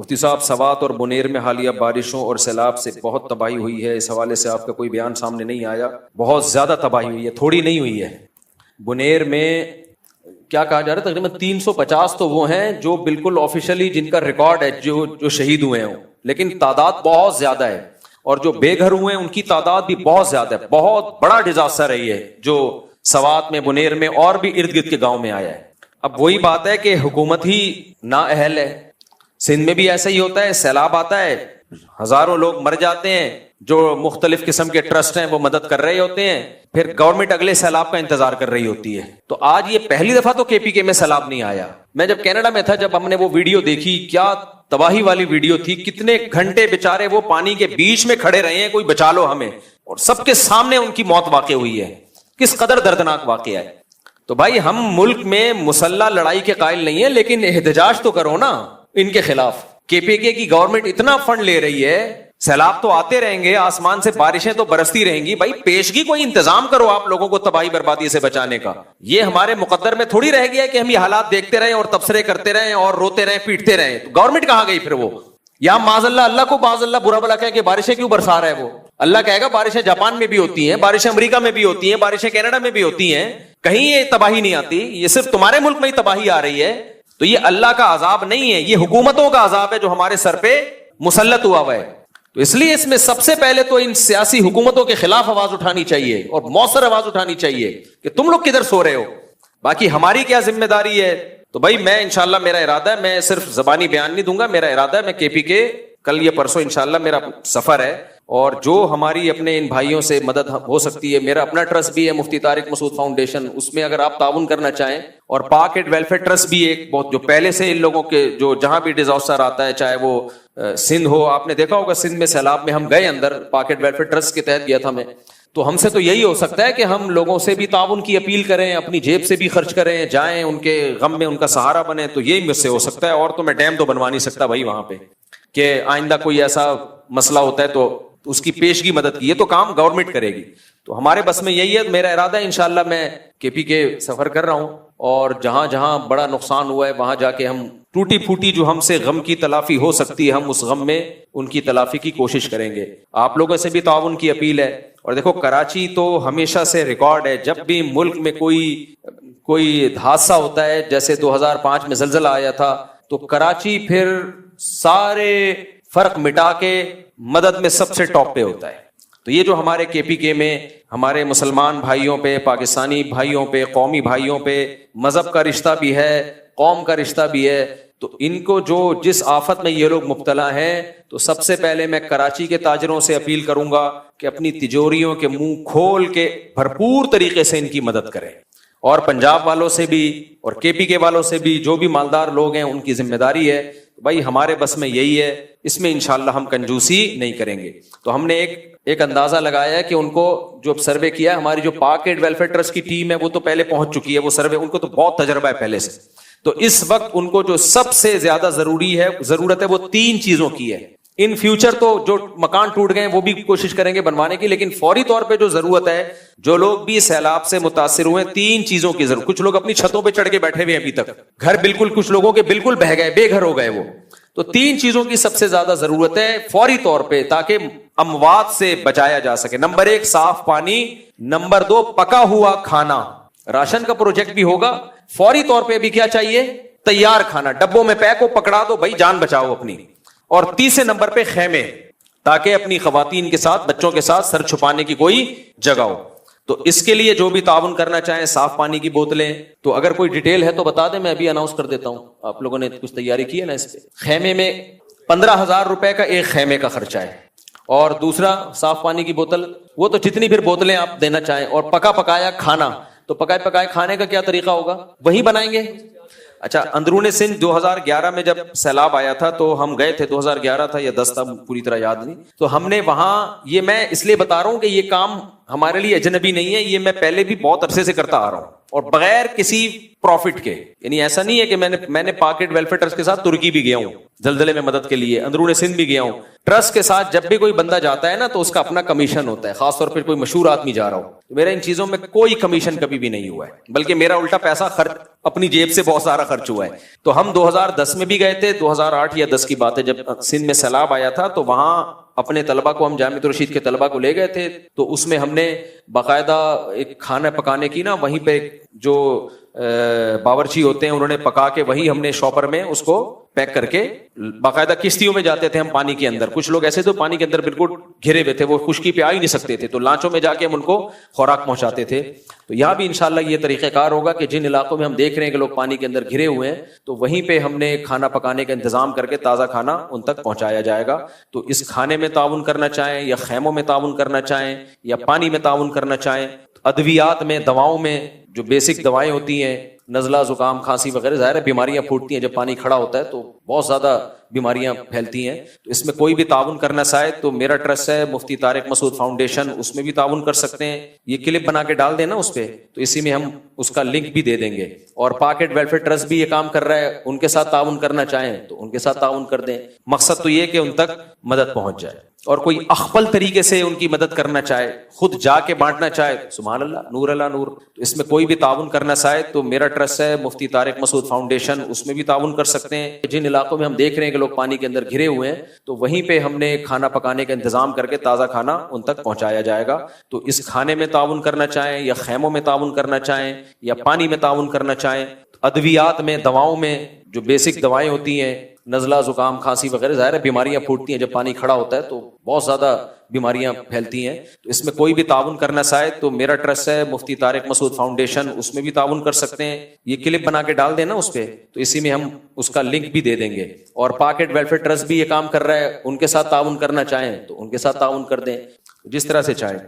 مفتی صاحب، سوات اور بنیر میں حالیہ بارشوں اور سیلاب سے بہت تباہی ہوئی ہے، اس حوالے سے آپ کا کوئی بیان سامنے نہیں آیا؟ بہت زیادہ تباہی ہوئی ہے، تھوڑی نہیں ہوئی ہے۔ بنیر میں کیا کہا جا رہا ہے، تقریباً 350 تو وہ ہیں جو بالکل آفیشلی جن کا ریکارڈ ہے جو شہید ہوئے ہیں، لیکن تعداد بہت زیادہ ہے، اور جو بے گھر ہوئے ہیں ان کی تعداد بھی بہت زیادہ ہے۔ بہت بڑا ڈیزاسٹر ہے یہ جو سوات میں، بنیر میں اور بھی ارد گرد کے گاؤں میں آیا ہے۔ اب وہی بات ہے کہ حکومت ہی نااہل ہے۔ سندھ میں بھی ایسا ہی ہوتا ہے، سیلاب آتا ہے، ہزاروں لوگ مر جاتے ہیں، جو مختلف قسم کے ٹرسٹ ہیں وہ مدد کر رہے ہوتے ہیں، پھر گورنمنٹ اگلے سیلاب کا انتظار کر رہی ہوتی ہے۔ تو آج یہ پہلی دفعہ تو کے پی کے میں سیلاب نہیں آیا۔ میں جب کینیڈا میں تھا، جب ہم نے وہ ویڈیو دیکھی، کیا تباہی والی ویڈیو تھی، کتنے گھنٹے بیچارے وہ پانی کے بیچ میں کھڑے رہے ہیں، کوئی بچا لو ہمیں، اور سب کے سامنے ان کی موت واقع ہوئی ہے۔ کس قدر دردناک واقعہ ہے۔ تو بھائی، ہم ملک میں مسلح لڑائی کے قائل نہیں ہیں، لیکن احتجاج تو کرو نا ان کے خلاف۔ کے پی کے کی گورنمنٹ اتنا فنڈ لے رہی ہے، سیلاب تو آتے رہیں گے، آسمان سے بارشیں تو برستی رہیں گی، بھائی پیشگی کوئی انتظام کرو آپ لوگوں کو تباہی بربادی سے بچانے کا۔ یہ ہمارے مقدر میں تھوڑی رہ گیا ہے کہ ہم یہ حالات دیکھتے رہیں اور تبصرے کرتے رہیں اور روتے رہیں، پیٹتے رہیں۔ تو گورنمنٹ کہاں گئی پھر؟ وہ یا معاذ اللہ کو معاذ اللہ برا بلا کہے کہ بارشیں کیوں برسا رہا ہے وہ؟ اللہ کہے گا بارشیں جاپان میں بھی ہوتی ہیں، بارشیں امریکہ میں بھی ہوتی ہیں، بارشیں کینیڈا میں بھی ہوتی ہیں، کہیں یہ تباہی نہیں آتی، یہ صرف تمہارے ملک میں ہی تباہی آ رہی ہے۔ تو یہ اللہ کا عذاب نہیں ہے، یہ حکومتوں کا عذاب ہے جو ہمارے سر پہ مسلط ہوا ہوا ہے۔ تو اس لیے اس میں سب سے پہلے تو ان سیاسی حکومتوں کے خلاف آواز اٹھانی چاہیے اور مؤثر آواز اٹھانی چاہیے کہ تم لوگ کدھر سو رہے ہو۔ باقی ہماری کیا ذمہ داری ہے؟ تو بھائی میں انشاءاللہ، میرا ارادہ ہے، میں صرف زبانی بیان نہیں دوں گا، میرا ارادہ ہے میں کے پی کے کل یا پرسوں انشاءاللہ میرا سفر ہے، اور جو ہماری اپنے ان بھائیوں سے مدد ہو سکتی ہے، میرا اپنا ٹرسٹ بھی ہے مفتی طارق مسعود فاؤنڈیشن، اس میں اگر آپ تعاون کرنا چاہیں، اور پاک ایڈ ویلفیئر ٹرسٹ بھی ایک بہت جو پہلے سے ان لوگوں کے جو جہاں بھی ڈیزاسٹر آتا ہے، چاہے وہ سندھ ہو، آپ نے دیکھا ہوگا سندھ میں سیلاب میں ہم گئے اندر، پاک ایڈ ویلفیئر ٹرسٹ کے تحت گیا تھا میں، تو ہم سے تو یہی ہو سکتا ہے کہ ہم لوگوں سے بھی تعاون کی اپیل کریں، اپنی جیب سے بھی خرچ کریں، جائیں ان کے غم میں ان کا سہارا بنیں، تو یہی مجھ سے ہو سکتا ہے۔ اور تو میں ڈیم تو بنوا نہیں سکتا بھائی وہاں پہ، کہ آئندہ کوئی ایسا مسئلہ ہوتا ہے تو اس کی پیشگی مدد کی، یہ تو کام گورنمنٹ کرے گی۔ تو ہمارے بس میں یہی ہے، میرا ارادہ ہے انشاءاللہ میں کے پی کے سفر کر رہا ہوں، اور جہاں جہاں بڑا نقصان ہوا ہے وہاں جا کے ہم ٹوٹی پھوٹی جو ہم سے غم کی تلافی ہو سکتی ہے، ہم اس غم میں ان کی تلافی کی کوشش کریں گے۔ آپ لوگوں سے بھی تعاون کی اپیل ہے۔ اور دیکھو، کراچی تو ہمیشہ سے ریکارڈ ہے، جب بھی ملک میں کوئی حادثہ ہوتا ہے، جیسے 2005 میں زلزلہ آیا تھا، تو کراچی پھر سارے فرق مٹا کے مدد میں سب سے ٹاپ پہ ہوتا ہے۔ تو یہ جو ہمارے کے پی کے میں ہمارے مسلمان بھائیوں پہ، پاکستانی بھائیوں پہ، قومی بھائیوں پہ مذہب کا رشتہ بھی ہے، قوم کا رشتہ بھی ہے، تو ان کو جو جس آفت میں یہ لوگ مبتلا ہیں، تو سب سے پہلے میں کراچی کے تاجروں سے اپیل کروں گا کہ اپنی تجوریوں کے منہ کھول کے بھرپور طریقے سے ان کی مدد کریں، اور پنجاب والوں سے بھی اور کے پی کے والوں سے بھی، جو بھی مالدار لوگ ہیں ان کی ذمہ داری ہے۔ بھائی ہمارے بس میں یہی ہے، اس میں انشاءاللہ ہم کنجوسی نہیں کریں گے۔ تو ہم نے ایک اندازہ لگایا ہے کہ ان کو جو سروے کیا ہے، ہماری جو پاک ایڈ ویلفیئر ٹرسٹ کی ٹیم ہے وہ تو پہلے پہنچ چکی ہے، وہ سروے ان کو تو بہت تجربہ ہے پہلے سے۔ تو اس وقت ان کو جو سب سے زیادہ ضرورت ہے وہ 3 چیزوں کی ہے۔ ان فیوچر تو جو مکان ٹوٹ گئے وہ بھی کوشش کریں گے بنوانے کی، لیکن فوری طور پہ جو ضرورت ہے، جو لوگ بھی سیلاب سے متاثر ہوئے، 3 چیزوں کی ضرورت۔ کچھ لوگ اپنی چھتوں پہ چڑھ کے بیٹھے ہوئے ابھی تک، گھر بالکل کچھ لوگوں کے بالکل بہہ گئے، بے گھر ہو گئے وہ۔ تو 3 چیزوں کی سب سے زیادہ ضرورت ہے فوری طور پہ، تاکہ اموات سے بچایا جا سکے۔ نمبر 1 صاف پانی، نمبر 2 پکا ہوا کھانا۔ راشن کا پروجیکٹ بھی ہوگا، فوری طور پہ بھی کیا چاہیے؟ تیار کھانا، ڈبوں میں پیک ہو، پکڑا دو بھائی، جان بچاؤ اپنی۔ اور تیسرے نمبر پہ خیمے، تاکہ اپنی خواتین کے ساتھ، بچوں کے ساتھ سر چھپانے کی کوئی جگہ ہو۔ تو اس کے لیے جو بھی تعاون کرنا چاہیں، صاف پانی کی بوتلیں، تو اگر کوئی ڈیٹیل ہے تو بتا دیں، میں ابھی اناؤنس کر دیتا ہوں۔ آپ لوگوں نے کچھ تیاری کی ہے نا اس پہ؟ خیمے میں 15,000 روپے کا ایک خیمے کا خرچہ ہے، اور دوسرا صاف پانی کی بوتل، وہ تو جتنی پھر بوتلیں آپ دینا چاہیں، اور پکا پکایا کھانا۔ تو پکائے کھانے کا کیا طریقہ ہوگا؟ وہی بنائیں گے؟ اچھا، اندرون سندھ 2011 میں جب سیلاب آیا تھا تو ہم گئے تھے، 2011 تھا یا 10 تھا، پوری طرح یاد نہیں۔ تو ہم نے وہاں، یہ میں اس لیے بتا رہا ہوں کہ یہ کام ہمارے لیے اجنبی نہیں ہے، یہ میں پہلے بھی بہت عرصے سے کرتا آ رہا ہوں، اور بغیر کسی پروفٹ کے۔ یعنی ایسا نہیں ہے کہ میں نے پاک ایڈ ویلفیئر ٹرسٹ کے ساتھ ترکی بھی گیا ہوں زلزلے میں مدد کے لیے، اندرون سندھ بھی گیا ہوں، ٹرسٹ کے ساتھ جب بھی کوئی بندہ جاتا ہے نا تو اس کا اپنا کمیشن ہوتا ہے, خاص طور پہ کوئی مشہور آدمی جا رہا ہو. تو میرا ان چیزوں میں کوئی کمیشن کبھی بھی نہیں ہوا ہے, بلکہ میرا الٹا پیسہ خرچ اپنی جیب سے بہت سارا خرچ ہوا ہے. تو ہم 2010 میں بھی گئے تھے, 2008 یا 10 کی بات ہے, جب سندھ میں سیلاب آیا تھا تو وہاں اپنے طلبہ کو, ہم جامعۃ الرشید کے طلبہ کو لے گئے تھے. تو اس میں ہم نے باقاعدہ ایک کھانا پکانے کی نا, وہیں پہ جو باورچی ہوتے ہیں انہوں نے پکا کے وہی ہم نے شاپر میں اس کو پیک کر کے, باقاعدہ کشتیوں میں جاتے تھے ہم پانی کے اندر. کچھ لوگ ایسے تو پانی کے اندر بالکل گھرے ہوئے تھے, وہ خشکی پہ آ ہی نہیں سکتے تھے, تو لانچوں میں جا کے ہم ان کو خوراک پہنچاتے تھے. تو یہاں بھی انشاءاللہ یہ طریقہ کار ہوگا کہ جن علاقوں میں ہم دیکھ رہے ہیں کہ لوگ پانی کے اندر گھرے ہوئے ہیں تو وہیں پہ ہم نے کھانا پکانے کا انتظام کر کے تازہ کھانا ان تک پہنچایا جائے گا. تو اس کھانے میں تعاون کرنا چاہیں یا خیموں میں تعاون کرنا چاہیں یا پانی میں تعاون کرنا چاہیں, ادویات میں, دواؤں میں, جو بیسک دوائیں ہوتی ہیں, نزلہ, زکام, کھانسی وغیرہ, ظاہر ہے بیماریاں پھوٹتی ہیں جب پانی کھڑا ہوتا ہے تو بہت زیادہ بیماریاں پھیلتی ہیں. تو اس میں کوئی بھی تعاون کرنا چاہے تو میرا ٹرسٹ ہے مفتی طارق مسعود فاؤنڈیشن, اس میں بھی تعاون کر سکتے ہیں. یہ کلپ بنا کے ڈال دیں نا اس پہ, تو اسی میں ہم اس کا لنک بھی دے دیں گے. اور پاکٹ ویلفیئر ٹرسٹ بھی یہ کام کر رہا ہے, ان کے ساتھ تعاون کرنا چاہیں تو ان کے ساتھ تعاون کر دیں. مقصد تو یہ کہ ان تک مدد پہنچ جائے. اور کوئی اخفل طریقے سے ان کی مدد کرنا چاہے, خود جا کے بانٹنا چاہے, سبحان اللہ, نور اللہ نور. تو اس میں کوئی بھی تعاون کرنا چاہے تو میرا ٹرسٹ ہے مفتی طارق مسعود فاؤنڈیشن, اس میں بھی تعاون کر سکتے ہیں. جن علاقوں میں ہم دیکھ رہے ہیں کہ لوگ پانی کے اندر گھرے ہوئے ہیں تو وہیں پہ ہم نے کھانا پکانے کا انتظام کر کے تازہ کھانا ان تک پہنچایا جائے گا. تو اس کھانے میں تعاون کرنا چاہیں یا خیموں میں تعاون کرنا چاہیں یا پانی میں تعاون کرنا چاہیں, ادویات میں, دواؤں میں, جو بیسک دوائیں ہوتی ہیں, نزلہ, زکام, کھانسی وغیرہ, ظاہر ہے بیماریاں پھوٹتی ہیں جب پانی کھڑا ہوتا ہے تو بہت زیادہ بیماریاں پھیلتی ہیں. تو اس میں کوئی بھی تعاون کرنا چاہے تو میرا ٹرسٹ ہے مفتی طارق مسعود فاؤنڈیشن, اس میں بھی تعاون کر سکتے ہیں. یہ کلپ بنا کے ڈال دیں نا اس پہ, تو اسی میں ہم اس کا لنک بھی دے دیں گے. اور پاکٹ ویلفیئر ٹرسٹ بھی یہ کام کر رہا ہے, ان کے ساتھ تعاون کرنا چاہیں تو ان کے ساتھ تعاون کر دیں, جس طرح سے چاہیں.